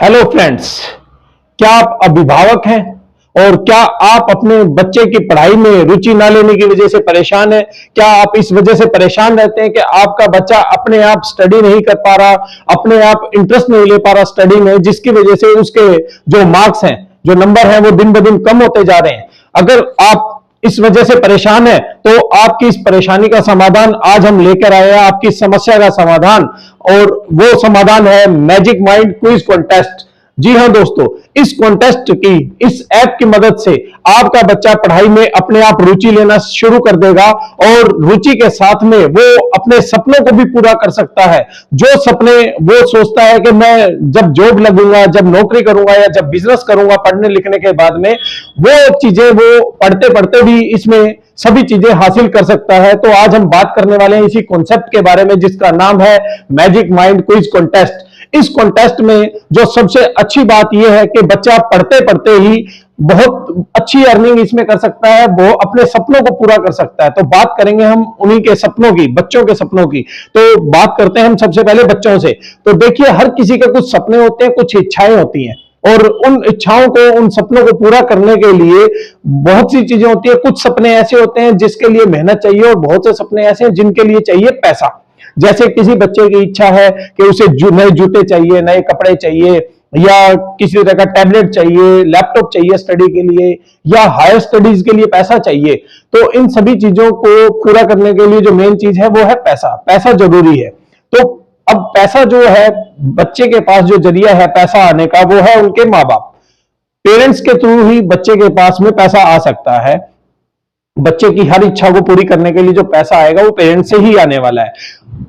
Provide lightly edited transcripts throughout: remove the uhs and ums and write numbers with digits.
Hello friends, क्या आप अभिभावक हैं और क्या आप अपने बच्चे की पढ़ाई में रुचि ना लेने की वजह से परेशान हैं? क्या आप इस वजह से परेशान रहते हैं कि आपका बच्चा अपने आप स्टडी नहीं कर पा रहा, अपने आप इंटरेस्ट नहीं ले पा रहा स्टडी में, जिसकी वजह से उसके जो मार्क्स हैं, जो नंबर हैं, वो दिन ब दिन कम होते जा रहे हैं? अगर आप इस वजह से परेशान है तो आपकी इस परेशानी का समाधान आज हम लेकर आए हैं, आपकी समस्या का समाधान। और वो समाधान है मैजिक माइंड क्विज कॉन्टेस्ट। जी हां दोस्तों, इस कॉन्टेस्ट की, इस ऐप की मदद से आपका बच्चा पढ़ाई में अपने आप रुचि लेना शुरू कर देगा और रुचि के साथ में वो अपने सपनों को भी पूरा कर सकता है। जो सपने वो सोचता है कि मैं जब जॉब लगूंगा, जब नौकरी करूंगा या जब बिजनेस करूंगा पढ़ने लिखने के बाद में, वो चीजें वो पढ़ते पढ़ते भी इसमें सभी चीजें हासिल कर सकता है। तो आज हम बात करने वाले हैं इसी कॉन्सेप्ट के बारे में, जिसका नाम है मैजिक माइंड क्विज कॉन्टेस्ट। इस कॉन्टेस्ट में जो सबसे अच्छी बात यह है कि बच्चा पढ़ते पढ़ते ही बहुत अच्छी अर्निंग इसमें कर सकता है, वो अपने सपनों को पूरा कर सकता है। तो बात करेंगे हम उन्हीं के सपनों की, बच्चों के सपनों की। तो बात करते हैं हम सबसे पहले बच्चों से। तो देखिए, हर किसी के कुछ सपने होते हैं, कुछ इच्छाएं होती हैं, और उन इच्छाओं को, उन सपनों को पूरा करने के लिए बहुत सी चीजें होती है। कुछ सपने ऐसे होते हैं जिसके लिए मेहनत चाहिए, और बहुत से सपने ऐसे हैं जिनके लिए चाहिए पैसा। जैसे किसी बच्चे की इच्छा है कि उसे नए जूते चाहिए, नए कपड़े चाहिए, या किसी तरह का टैबलेट चाहिए, लैपटॉप चाहिए स्टडी के लिए, या हायर स्टडीज के लिए पैसा चाहिए। तो इन सभी चीजों को पूरा करने के लिए जो मेन चीज है वो है पैसा। पैसा जरूरी है। तो अब पैसा जो है, बच्चे के पास जो जरिया है पैसा आने का, वो है उनके माँ बाप। पेरेंट्स के थ्रू ही बच्चे के पास में पैसा आ सकता है। बच्चे की हर इच्छा को पूरी करने के लिए जो पैसा आएगा वो पेरेंट्स से ही आने वाला है।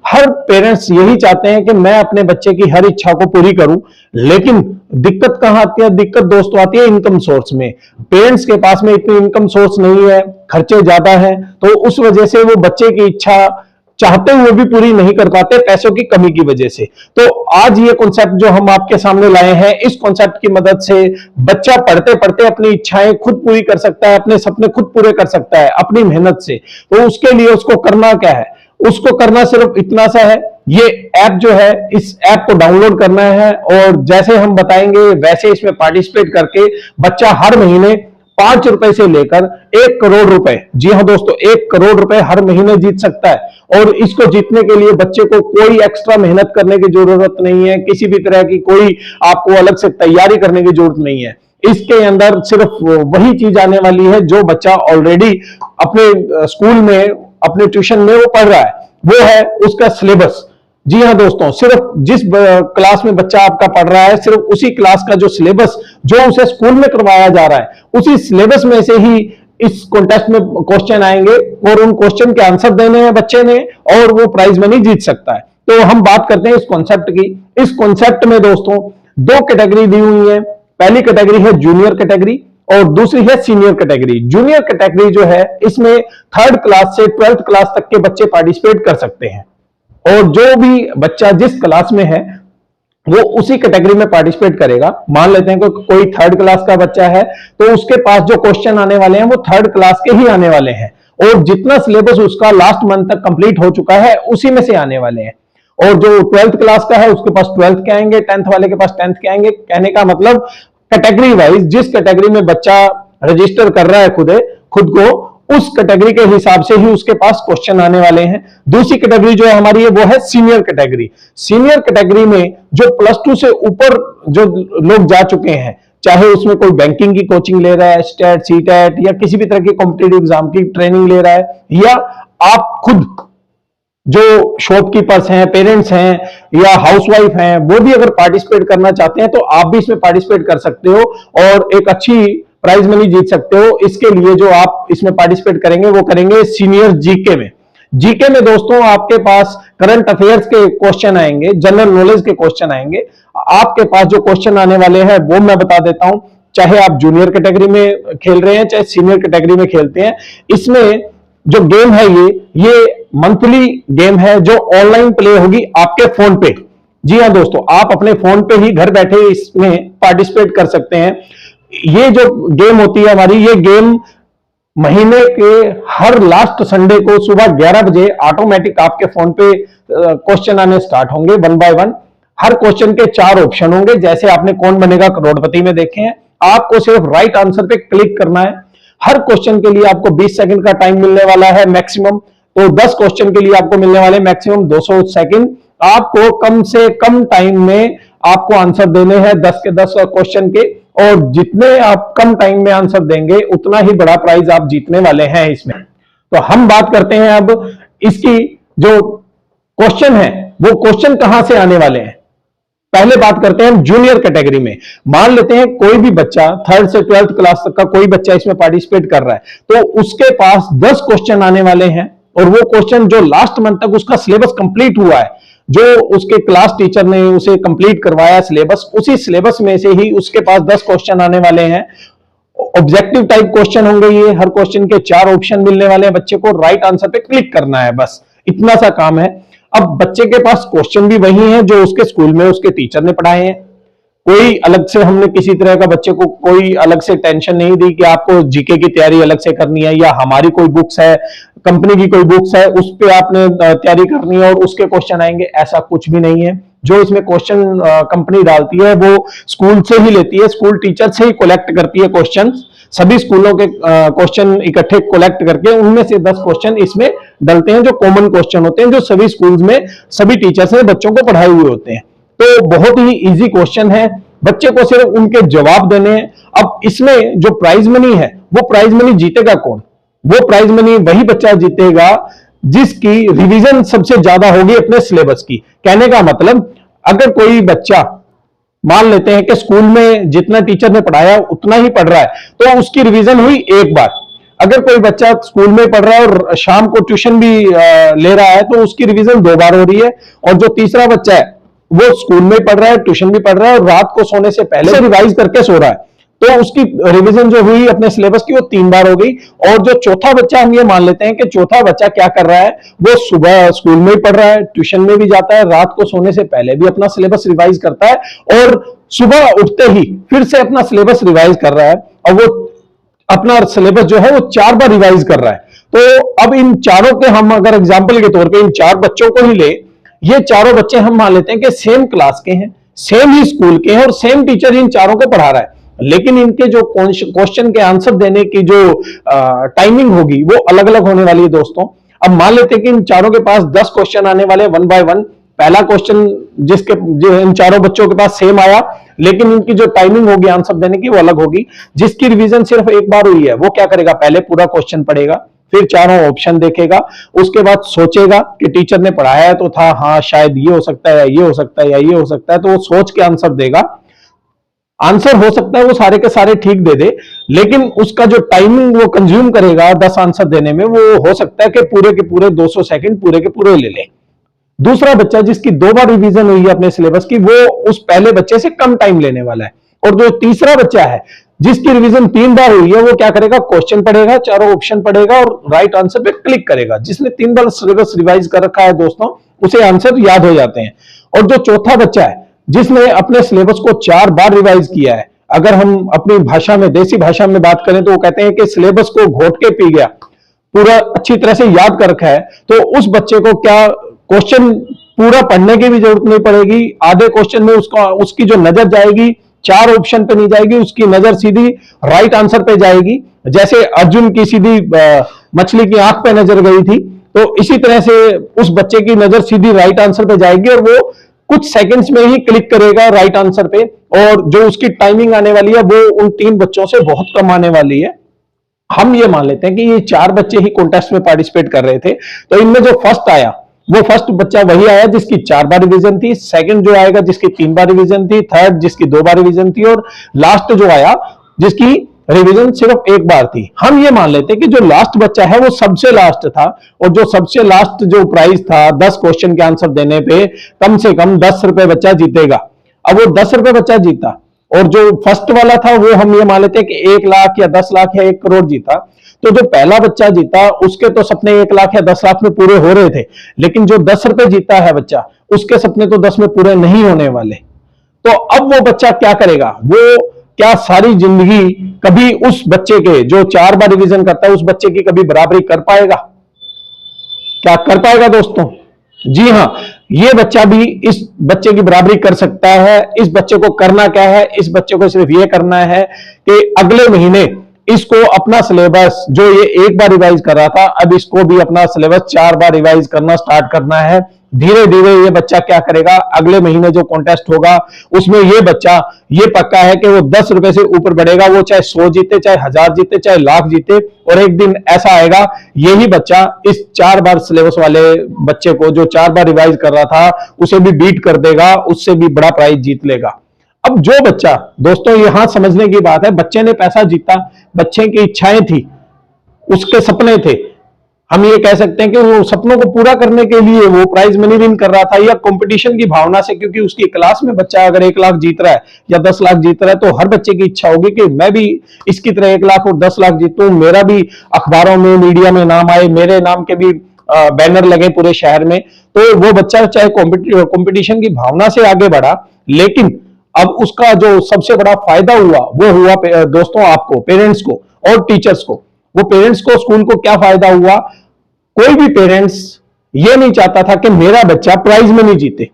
हर पेरेंट्स यही चाहते हैं कि मैं अपने बच्चे की हर इच्छा को पूरी करूं, लेकिन दिक्कत कहां आती है? दिक्कत दोस्तों आती है इनकम सोर्स में। पेरेंट्स के पास में इतनी इनकम सोर्स नहीं है, खर्चे ज्यादा हैं, तो उस वजह से वो बच्चे की इच्छा चाहते हुए भी पूरी नहीं कर पाते, पैसों की कमी की वजह से। तो आज ये कॉन्सेप्ट जो हम आपके सामने लाए हैं, इस कॉन्सेप्ट की मदद से बच्चा पढ़ते पढ़ते अपनी इच्छाएं खुद पूरी कर सकता है, अपने सपने खुद पूरे कर सकता है अपनी मेहनत से। तो उसके लिए उसको करना क्या है? उसको करना सिर्फ इतना सा है, ये ऐप जो है, इस ऐप को डाउनलोड करना है, और जैसे हम बताएंगे वैसे इसमें पार्टिसिपेट करके बच्चा हर महीने 5 रुपए से लेकर 1 करोड़ रुपए, जी हां दोस्तों, 1 करोड़ रुपए हर महीने जीत सकता है। और इसको जीतने के लिए बच्चे को कोई एक्स्ट्रा मेहनत करने की जरूरत नहीं है, किसी भी तरह की कोई आपको अलग से तैयारी करने की जरूरत नहीं है। इसके अंदर सिर्फ वही चीज आने वाली है जो बच्चा ऑलरेडी अपने स्कूल में, अपने ट्यूशन में वो पढ़ रहा है, वो है उसका सिलेबस। जी हां दोस्तों, सिर्फ जिस क्लास में बच्चा आपका पढ़ रहा है, सिर्फ उसी क्लास का जो सिलेबस जो उसे स्कूल में करवाया जा रहा है, उसी सिलेबस में से ही इस कॉन्टेस्ट में क्वेश्चन आएंगे, और उन क्वेश्चन के आंसर देने हैं बच्चे ने, और वो प्राइज मनी जीत सकता है। तो हम बात करते हैं इस कॉन्सेप्ट की। इस कॉन्सेप्ट में दोस्तों 2 कैटेगरी दी हुई है। पहली कैटेगरी है जूनियर कैटेगरी, और दूसरी है सीनियर कैटेगरी। जूनियर कैटेगरी जो है, इसमें 3rd क्लास से 12th क्लास तक के बच्चे पार्टिसिपेट कर सकते हैं, और जो भी बच्चा जिस क्लास में है वो उसी कैटेगरी में पार्टिसिपेट करेगा। मान लेते हैं कोई 3rd क्लास का बच्चा है, तो उसके पास जो क्वेश्चन आने वाले हैं वो 3rd क्लास के ही आने वाले हैं, और जितना सिलेबस उसका लास्ट मंथ तक कंप्लीट हो चुका है उसी में से आने वाले हैं। और जो 12th क्लास का है उसके पास 12th के आएंगे, 10th वाले के पास 10th के आएंगे। कहने का मतलब कैटेगरी वाइज, जिस कैटेगरी में बच्चा रजिस्टर कर रहा है खुद को, उस कैटेगरी के हिसाब से ही उसके पास क्वेश्चन आने वाले हैं। दूसरी कैटेगरी जो है हमारी, वो है सीनियर कैटेगरी। सीनियर कैटेगरी में जो +2 से ऊपर जो लोग जा चुके हैं, चाहे उसमें कोई बैंकिंग की कोचिंग ले रहा है, स्टेट, सीटेट, या किसी भी तरह की कॉम्पिटिटिव एग्जाम की ट्रेनिंग ले रहा है, या आप खुद जो शॉपकीपर्स हैं, पेरेंट्स हैं, या हाउसवाइफ हैं, वो भी अगर पार्टिसिपेट करना चाहते हैं तो आप भी इसमें पार्टिसिपेट कर सकते हो और एक अच्छी प्राइज मनी जीत सकते हो। इसके लिए जो आप इसमें पार्टिसिपेट करेंगे वो करेंगे सीनियर जीके में। जीके में दोस्तों आपके पास करंट अफेयर्स के क्वेश्चन आएंगे, जनरल नॉलेज के क्वेश्चन आएंगे। आपके पास जो क्वेश्चन आने वाले हैं वो मैं बता देता हूं, चाहे आप जूनियर कैटेगरी में खेल रहे हैं चाहे सीनियर कैटेगरी में खेलते हैं। इसमें जो गेम है ये मंथली गेम है जो ऑनलाइन प्ले होगी आपके फोन पे। जी हां दोस्तों, आप अपने फोन पे ही घर बैठे इसमें पार्टिसिपेट कर सकते हैं। ये जो गेम होती है हमारी, ये गेम महीने के हर लास्ट संडे को सुबह 11 बजे ऑटोमेटिक आपके फोन पे क्वेश्चन आने स्टार्ट होंगे 1 बाय 1। हर क्वेश्चन के 4 ऑप्शन होंगे, जैसे आपने कौन बनेगा करोड़पति में देखे हैं। आपको सिर्फ राइट आंसर पे क्लिक करना है। हर क्वेश्चन के लिए आपको 20 सेकंड का टाइम मिलने वाला है मैक्सिमम, तो 10 क्वेश्चन के लिए आपको मिलने वाले मैक्सिमम 200 सेकंड। आपको कम से कम टाइम में आपको आंसर देने हैं 10 के 10 क्वेश्चन के, और जितने आप कम टाइम में आंसर देंगे उतना ही बड़ा प्राइज आप जीतने वाले हैं इसमें। तो हम बात करते हैं अब इसकी जो क्वेश्चन है वो क्वेश्चन कहां से आने वाले हैं। पहले बात करते हैं हम जूनियर कैटेगरी में। मान लेते हैं कोई भी बच्चा 3rd से 12th क्लास तक का कोई बच्चा इसमें पार्टिसिपेट कर रहा है, तो उसके पास 10 क्वेश्चन आने वाले हैं, और वो क्वेश्चन जो लास्ट मंथ तक उसका सिलेबस कंप्लीट हुआ है, जो उसके क्लास टीचर ने उसे कंप्लीट करवाया सिलेबस, उसी सिलेबस में से ही उसके पास 10 क्वेश्चन आने वाले हैं। ऑब्जेक्टिव टाइप क्वेश्चन होंगे ये, हर क्वेश्चन के 4 ऑप्शन मिलने वाले हैं, बच्चे को राइट आंसर पे क्लिक करना है, बस इतना सा काम है। अब बच्चे के पास क्वेश्चन भी वही है जो उसके स्कूल में उसके टीचर ने पढ़ाए हैं। कोई अलग से हमने किसी तरह का बच्चे को कोई अलग से टेंशन नहीं दी कि आपको जीके की तैयारी अलग से करनी है, या हमारी कोई बुक्स है, कंपनी की कोई बुक्स है उस पे आपने तैयारी करनी है और उसके क्वेश्चन आएंगे, ऐसा कुछ भी नहीं है। जो इसमें क्वेश्चन कंपनी डालती है वो स्कूल से ही लेती है, स्कूल टीचर से ही कलेक्ट करती है क्वेश्चन। सभी स्कूलों के क्वेश्चन इकट्ठे कलेक्ट करके उनमें से 10 क्वेश्चन इसमें डलते हैं, जो कॉमन क्वेश्चन होते हैं, जो सभी स्कूल्स में सभी टीचर्स ने बच्चों को पढ़ाए हुए होते हैं। तो बहुत ही इजी क्वेश्चन है, बच्चे को सिर्फ उनके जवाब देने हैं। अब इसमें जो प्राइज मनी है, वो प्राइज मनी जीतेगा कौन? वो प्राइज मनी वही बच्चा जीतेगा जिसकी रिवीजन सबसे ज्यादा होगी अपने सिलेबस की। कहने का मतलब, अगर कोई बच्चा मान लेते हैं कि स्कूल में जितना टीचर ने पढ़ाया उतना ही पढ़ रहा है, तो उसकी रिवीजन हुई एक बार। अगर कोई बच्चा स्कूल में पढ़ रहा है और शाम को ट्यूशन भी ले रहा है, तो उसकी रिवीजन 2 बार हो रही है। और जो तीसरा बच्चा है वो स्कूल में पढ़ रहा है, ट्यूशन भी पढ़ रहा है, और रात को सोने से पहले रिवाइज करके सो रहा है, तो उसकी रिवीजन जो हुई अपने सिलेबस की वो 3 बार हो गई। और जो चौथा बच्चा, हम ये मान लेते हैं कि चौथा बच्चा क्या कर रहा है, वो सुबह स्कूल में ही पढ़ रहा है, ट्यूशन में भी जाता है, रात को सोने से पहले भी अपना सिलेबस रिवाइज करता है, और सुबह उठते ही फिर से अपना सिलेबस रिवाइज कर रहा है, और वो अपना सिलेबस जो है वो 4 बार रिवाइज कर रहा है। तो अब इन चारों के हम अगर एग्जाम्पल के तौर पर इन 4 बच्चों को ही ले, ये चारों बच्चे हम मान लेते हैं कि सेम क्लास के हैं, सेम ही स्कूल के हैं, और सेम टीचर इन चारों को पढ़ा रहा है, लेकिन इनके जो क्वेश्चन के आंसर देने की जो टाइमिंग होगी वो अलग अलग होने वाली है दोस्तों। अब मान लेते हैं कि इन चारों के पास 10 क्वेश्चन आने वाले 1 बाय 1। पहला क्वेश्चन जो इन चारों बच्चों के पास सेम आया, लेकिन इनकी जो टाइमिंग होगी आंसर देने की वो अलग होगी। जिसकी रिवीजन सिर्फ एक बार हुई है वो क्या करेगा, पहले पूरा क्वेश्चन पढ़ेगा, फिर चारों ऑप्शन देखेगा, उसके बाद सोचेगा कि टीचर ने पढ़ाया तो था, हाँ शायद ये हो सकता है, या ये हो सकता है, या ये हो सकता है, तो वो सोच के आंसर देगा। आंसर हो सकता है वो सारे के सारे ठीक दे दे, लेकिन उसका जो टाइमिंग वो कंज्यूम करेगा 10 आंसर देने में, वो हो सकता है कि पूरे के पूरे 200 सेकंड पूरे के पूरे ले ले। दूसरा बच्चा जिसकी 2 बार रिवीजन हुई है अपने सिलेबस की, वो उस पहले बच्चे से कम टाइम लेने वाला है। और जो तीसरा बच्चा है जिसकी रिवीजन 3 बार हुई है, वो क्या करेगा, क्वेश्चन पढ़ेगा, चारों ऑप्शन पढ़ेगा और राइट आंसर पे क्लिक करेगा। जिसने 3 बार सिलेबस रिवाइज कर रखा है दोस्तों, उसे आंसर याद हो जाते हैं। और जो चौथा बच्चा है जिसने अपने सिलेबस को 4 बार रिवाइज किया है, अगर हम अपनी भाषा में, देसी भाषा में बात करें, तो वो कहते हैं कि सिलेबस को घोट के पी गया, पूरा अच्छी तरह से याद कर रखा है, तो उस बच्चे को क्या क्वेश्चन पूरा पढ़ने की भी जरूरत नहीं पड़ेगी। आधे क्वेश्चन में उसकी जो नजर जाएगी 4 ऑप्शन पे नहीं जाएगी, उसकी नजर सीधी राइट आंसर पे जाएगी। जैसे अर्जुन की सीधी मछली की आंख पे नजर गई थी, तो इसी तरह से उस बच्चे की नजर सीधी राइट आंसर पे जाएगी, और वो कुछ सेकंड्स में ही क्लिक करेगा राइट आंसर पे। और जो उसकी टाइमिंग आने वाली है वो उन 3 बच्चों से बहुत कम आने वाली है। हम ये मान लेते हैं कि ये 4 बच्चे ही कॉन्टेस्ट में पार्टिसिपेट कर रहे थे, तो इनमें जो फर्स्ट आया वो फर्स्ट बच्चा वही आया जिसकी 4 बार रिवीजन थी, सेकंड जो आएगा जिसकी 3 बार रिवीजन थी, थर्ड जिसकी 2 बार रिवीजन थी, और लास्ट जो आया जिसकी रिवीजन सिर्फ 1 बार थी। हम ये मान लेते हैं कि जो लास्ट बच्चा है वो सबसे लास्ट था, और जो सबसे लास्ट जो प्राइस था 10 क्वेश्चन के आंसर देने पे कम से कम 10 रुपए बच्चा जीतेगा। अब वो 10 रुपए बच्चा जीता, और जो फर्स्ट वाला था वो हम ये मान लेते हैं कि 1 लाख या 10 लाख या 1 करोड़ जीता। तो जो पहला बच्चा जीता उसके तो सपने 1 लाख या 10 लाख में पूरे हो रहे थे, लेकिन जो 10 रुपए जीता है बच्चा, उसके सपने तो 10 में पूरे नहीं होने वाले। तो अब वो बच्चा क्या करेगा, वो क्या सारी जिंदगी कभी उस बच्चे के जो 4 बार रिवीजन करता है उस बच्चे की कभी बराबरी कर पाएगा? क्या कर पाएगा दोस्तों? जी हां, ये बच्चा भी इस बच्चे की बराबरी कर सकता है। इस बच्चे को करना क्या है, इस बच्चे को सिर्फ ये करना है कि अगले महीने इसको अपना सिलेबस, जो ये एक बार रिवाइज कर रहा था, अब इसको भी अपना सिलेबस 4 बार रिवाइज करना स्टार्ट करना है। धीरे धीरे ये बच्चा क्या करेगा, अगले महीने जो कॉन्टेस्ट होगा उसमें ये बच्चा ये पक्का है कि वो 10 रुपए से ऊपर बढ़ेगा। वो चाहे 100 जीते, चाहे 1000 जीते, चाहे लाख जीते, और एक दिन ऐसा आएगा यही बच्चा इस 4 बार सिलेबस वाले बच्चे को, जो 4 बार रिवाइज कर रहा था, उसे भी बीट कर देगा, उससे भी बड़ा प्राइज जीत लेगा। अब जो बच्चा, दोस्तों यहां समझने की बात है, बच्चे ने पैसा जीता, बच्चे की इच्छाएं थी, उसके सपने थे, हम ये कह सकते हैं कि वो सपनों को पूरा करने के लिए वो प्राइज मनी विन कर रहा था, या कंपटीशन की भावना से, क्योंकि उसकी क्लास में बच्चा अगर 1 लाख जीत रहा है या 10 लाख जीत रहा है, तो हर बच्चे की इच्छा होगी कि मैं भी इसकी तरह 1 लाख और 10 लाख जीतूं, मेरा भी अखबारों में, मीडिया में नाम आए, मेरे नाम के भी बैनर लगे पूरे शहर में। तो वो बच्चा चाहे कंपटीशन की भावना से आगे बढ़ा, लेकिन अब उसका जो सबसे बड़ा फायदा हुआ वो हुआ दोस्तों आपको, पेरेंट्स को और टीचर्स को। वो पेरेंट्स को, स्कूल को क्या फायदा हुआ, कोई भी पेरेंट्स ये नहीं चाहता था कि मेरा बच्चा प्राइज में नहीं जीते।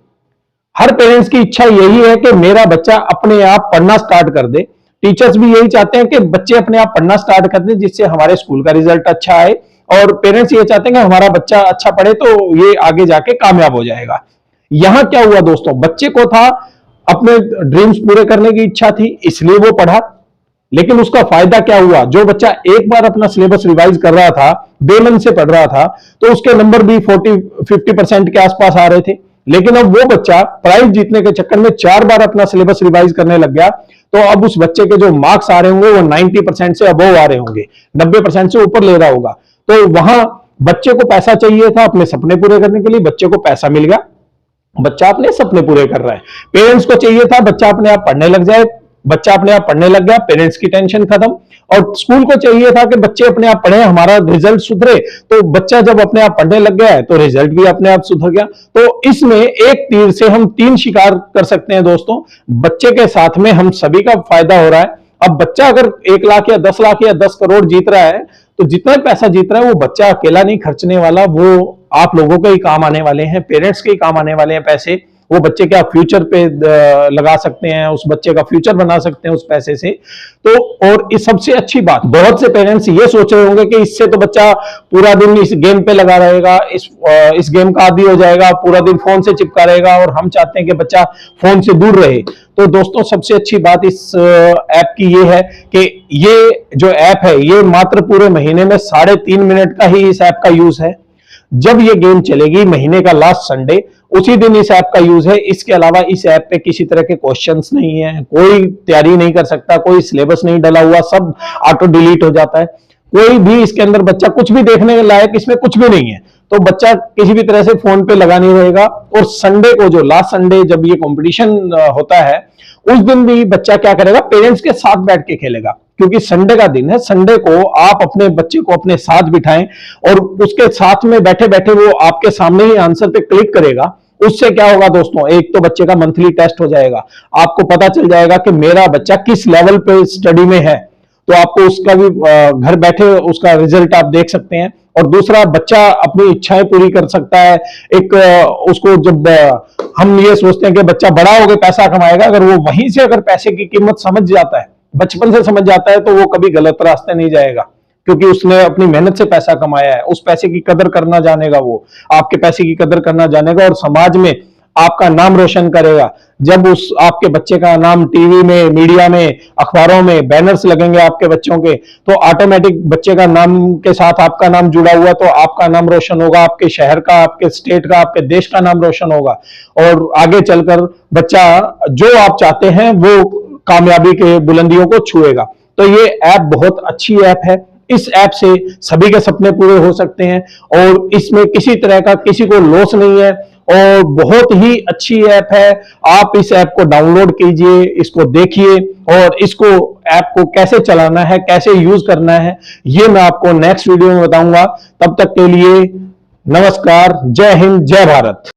हर पेरेंट्स की इच्छा यही है कि मेरा बच्चा अपने आप पढ़ना स्टार्ट कर दे। टीचर्स भी यही चाहते हैं कि बच्चे अपने आप पढ़ना स्टार्ट कर दे, जिससे हमारे स्कूल का रिजल्ट अच्छा आए, और पेरेंट्स ये चाहते हैं कि हमारा बच्चा अच्छा पढ़े तो ये आगे जाके कामयाब हो जाएगा। यहां क्या हुआ दोस्तों, बच्चे को था अपने ड्रीम्स पूरे करने की इच्छा थी, इसलिए वो पढ़ा, लेकिन उसका फायदा क्या हुआ, जो बच्चा एक बार अपना सिलेबस रिवाइज कर रहा था, बेमन से पढ़ रहा था, तो उसके नंबर भी 40-50% के आसपास आ रहे थे। लेकिन अब वो बच्चा प्राइज जीतने के चक्कर में 4 बार अपना सिलेबस रिवाइज करने लग गया, तो अब उस बच्चे के जो मार्क्स आ रहे होंगे वो 90% से अबोव आ रहे होंगे, 90% से ऊपर ले रहा होगा। तो वहां बच्चे को पैसा चाहिए था अपने सपने पूरे करने के लिए, बच्चे को पैसा मिल गया, बच्चा अपने सपने पूरे कर रहा है। पेरेंट्स को चाहिए था बच्चा अपने आप पढ़ने लग जाए, बच्चा अपने आप पढ़ने लग गया, पेरेंट्स की टेंशन खत्म। और स्कूल को चाहिए था कि बच्चे अपने आप पढ़े, हमारा रिजल्ट सुधरे, तो बच्चा जब अपने आप पढ़ने लग गया है तो रिजल्ट भी अपने आप सुधर गया। तो इसमें एक तीर से हम 3 शिकार कर सकते हैं दोस्तों। बच्चे के साथ में हम सभी का फायदा हो रहा है। अब बच्चा अगर 1 लाख या 10 लाख या 10 करोड़ जीत रहा है, तो जितना पैसा जीत रहा है वो बच्चा अकेला नहीं खर्चने वाला, वो आप लोगों के ही काम आने वाले हैं, पेरेंट्स के ही काम आने वाले हैं पैसे। वो बच्चे क्या फ्यूचर पे लगा सकते हैं, उस बच्चे का फ्यूचर बना सकते हैं उस पैसे से। तो और इस सबसे अच्छी बात, बहुत से पेरेंट्स ये सोच रहे होंगे कि इससे तो बच्चा पूरा दिन इस गेम पे लगा रहेगा, इस गेम का आदी हो जाएगा, पूरा दिन फोन से चिपका रहेगा, और हम चाहते हैं कि बच्चा फोन से दूर रहे। तो दोस्तों सबसे अच्छी बात इस ऐप की ये है कि ये जो ऐप है ये मात्र पूरे महीने में 3.5 मिनट का ही इस ऐप का यूज है। जब ये गेम चलेगी महीने का लास्ट संडे, उसी दिन इस ऐप का यूज है। इसके अलावा इस ऐप पे किसी तरह के क्वेश्चंस नहीं है, कोई तैयारी नहीं कर सकता, कोई सिलेबस नहीं डला हुआ, सब ऑटो डिलीट हो जाता है। कोई भी इसके अंदर बच्चा कुछ भी देखने लायक इसमें कुछ भी नहीं है, तो बच्चा किसी भी तरह से फोन पे लगा नहीं रहेगा। और संडे को, जो लास्ट संडे जब ये कंपटीशन होता है, उस दिन भी बच्चा क्या करेगा, पेरेंट्स के साथ बैठ के खेलेगा, क्योंकि संडे का दिन है। संडे को आप अपने बच्चे को अपने साथ बिठाएं और उसके साथ में बैठे बैठे वो आपके सामने ही आंसर पे क्लिक करेगा। उससे क्या होगा दोस्तों, एक तो बच्चे का मंथली टेस्ट हो जाएगा, आपको पता चल जाएगा कि मेरा बच्चा किस लेवल पे स्टडी में है, तो आपको उसका भी घर बैठे उसका रिजल्ट आप देख सकते हैं। और दूसरा, बच्चा अपनी इच्छाएं पूरी कर सकता है। एक उसको जब हम ये सोचते हैं कि बच्चा बड़ा हो गया पैसा कमाएगा, अगर वो वहीं से अगर पैसे की कीमत समझ जाता है, बचपन से समझ जाता है, तो वो कभी गलत रास्ते नहीं जाएगा, क्योंकि उसने अपनी मेहनत से पैसा कमाया है। उस पैसे की कदर करना जानेगा, वो आपके पैसे की कदर करना जानेगा और समाज में आपका नाम रोशन करेगा। जब उस आपके बच्चे का नाम टीवी में, मीडिया में, अखबारों में बैनर्स लगेंगे आपके बच्चों के, तो ऑटोमेटिक बच्चे का नाम के साथ आपका नाम जुड़ा हुआ, तो आपका नाम रोशन होगा, आपके शहर का, आपके स्टेट का, आपके देश का नाम रोशन होगा। और आगे चलकर बच्चा जो आप चाहते हैं वो कामयाबी के बुलंदियों को छुएगा। तो ये ऐप बहुत अच्छी ऐप है। इस ऐप से सभी के सपने पूरे हो सकते हैं और इसमें किसी तरह का किसी को लॉस नहीं है और बहुत ही अच्छी ऐप है। आप इस ऐप को डाउनलोड कीजिए, इसको देखिए और इसको ऐप को कैसे चलाना है, कैसे यूज करना है, ये मैं आपको नेक्स्ट वीडियो में बताऊंगा। तब तक के लिए नमस्कार, जय हिंद, जय भारत।